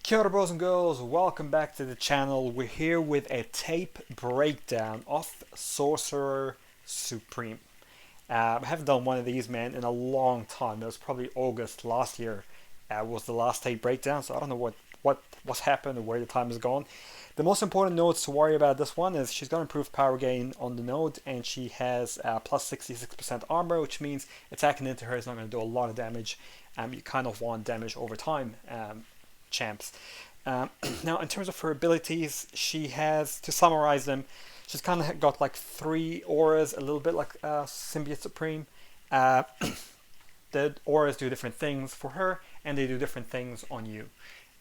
Kia ora boys and girls, welcome back to the channel. We're here with a tape breakdown of Sorcerer Supreme. I haven't done one of these, man, in a long time. It was probably August last year was the last tape breakdown, so I don't know what's happened or where the time has gone. The most important notes to worry about this one is she's got improved power gain on the node, and she has plus 66% armor, which means attacking into her is not going to do a lot of damage. You kind of want damage over time. Champs. Now, in terms of her abilities, she has, to summarize them, she's kind of got like 3 auras, a little bit like Sp2 Supreme. The auras do different things for her, and they do different things on you.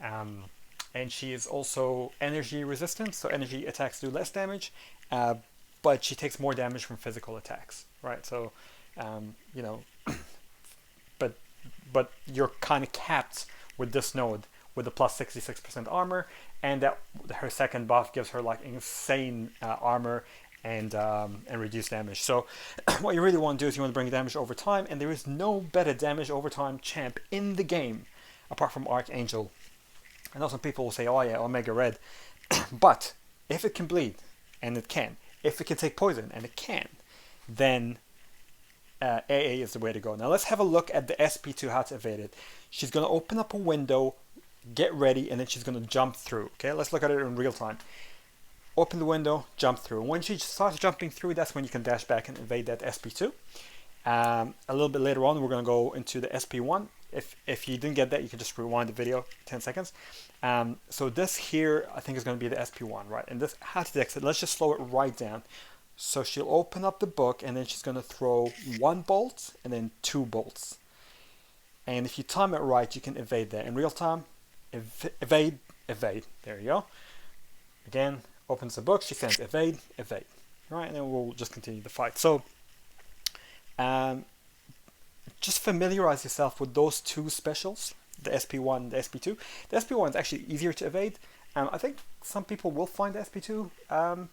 And she is also energy resistant, so energy attacks do less damage, but she takes more damage from physical attacks, right? So, you know, but you're kind of capped with this node with the plus 66% armor, and that her second buff gives her like insane armor and reduced damage. So what you really want to do is you want to bring damage over time, and there is no better damage over time champ in the game apart from Archangel. I know some people will say, oh yeah, Omega Red, but if it can bleed, and it can, if it can take poison, and it can, then AA is the way to go. Now let's have a look at the Sp2 How To Evade it. She's going to open up a window, get ready, and then she's going to jump through. Okay, let's look at it in real time. Open the window, jump through. When she starts jumping through, that's when you can dash back and evade that Sp2. A little bit later on, we're going to go into the Sp1. If you didn't get that, you can just rewind the video 10 seconds. So this here, I think, is going to be the Sp1, right? And this how to exit, let's just slow it right down. So she'll open up the book, and then she's going to throw 1 bolt and then 2 bolts. And if you time it right, you can evade that. In real time, evade, evade. There you go. Again, opens the book, she sends evade, evade. Right, and then we'll just continue the fight. So, just familiarize yourself with those 2 specials, the Sp1 and the Sp2. The Sp1 is actually easier to evade. I think some people will find the Sp2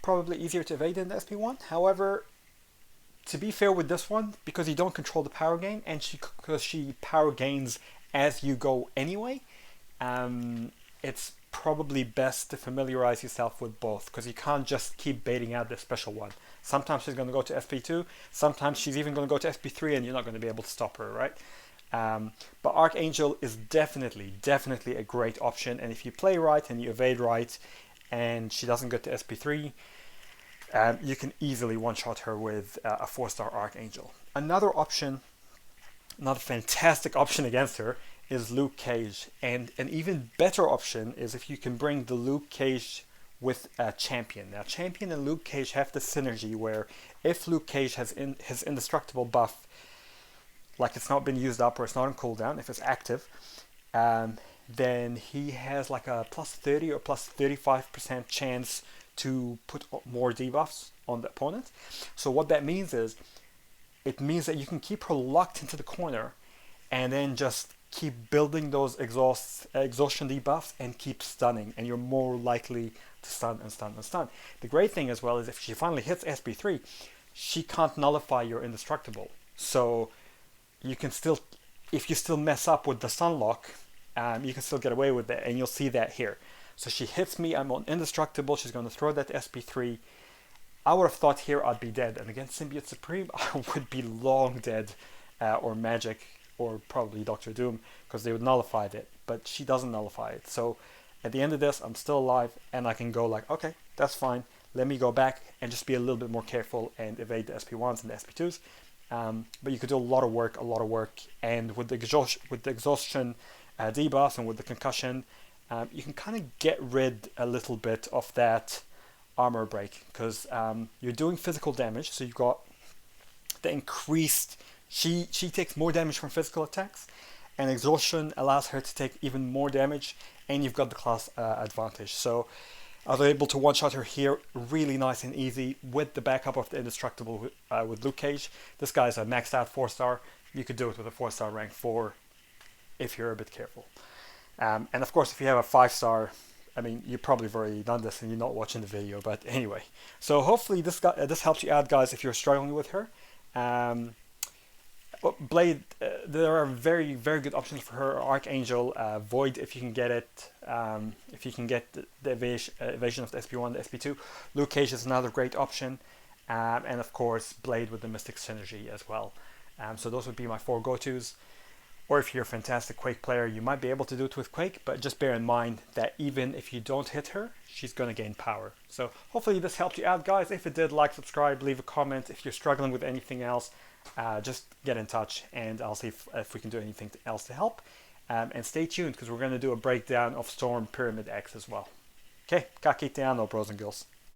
probably easier to evade than the Sp1. However, to be fair with this one, because you don't control the power gain, and because she power gains as you go anyway, it's probably best to familiarize yourself with both, because you can't just keep baiting out the special one. Sometimes she's going to go to Sp2, sometimes she's even going to go to Sp3, and you're not going to be able to stop her, right? But Archangel is definitely a great option, and if you play right and you evade right, and she doesn't get to Sp3, you can easily one-shot her with a 4-star Archangel. Another option, another fantastic option against her, is Luke Cage. And an even better option is if you can bring the Luke Cage with a Champion. Now, Champion and Luke Cage have the synergy where if Luke Cage has his indestructible buff, like it's not been used up or it's not on cooldown, if it's active, then he has like a plus 30 or plus 35% chance to put more debuffs on the opponent. So what that means is, it means that you can keep her locked into the corner and then just keep building those exhaustion debuffs and keep stunning, and you're more likely to stun and stun and stun. The great thing as well is if she finally hits Sp3, she can't nullify your indestructible. So you can still, if you still mess up with the stun lock, you can still get away with it, and you'll see that here. So she hits me, I'm on indestructible, she's going to throw that Sp3. I would have thought here I'd be dead, and against Sp2 Supreme, I would be long dead, or Magic, or probably Doctor Doom, because they would nullify it, but she doesn't nullify it. So at the end of this, I'm still alive, and I can go like, okay, that's fine, let me go back and just be a little bit more careful and evade the Sp1s and the Sp2s. But you could do a lot of work, and with the exhaustion debuff and with the concussion, you can kind of get rid a little bit of that armor break, because you're doing physical damage, so you've got the increased, she takes more damage from physical attacks, and exhaustion allows her to take even more damage, and you've got the class advantage. So I was able to one-shot her here really nice and easy with the backup of the indestructible with Luke Cage. This guy's a maxed out 4-star. You could do it with a 4-star rank 4 if you're a bit careful. And of course, if you have a 5-star, I mean, you probably have already done this and you're not watching the video, but anyway. So hopefully this helps you out, guys, if you're struggling with her. Blade, there are very, very good options for her. Archangel, Void, if you can get it, if you can get the evasion of the SP1, the SP2. Luke Cage is another great option, and of course Blade with the Mystic Synergy as well. So those would be my 4 go-tos. Or if you're a fantastic Quake player, you might be able to do it with Quake, but just bear in mind that even if you don't hit her, she's going to gain power. So hopefully this helped you out, guys. If it did, like, subscribe, leave a comment. If you're struggling with anything else, just get in touch and I'll see if we can do anything else to help. And stay tuned because we're going to do a breakdown of Storm Pyramid X as well. Okay, ka kite ano, bros and girls.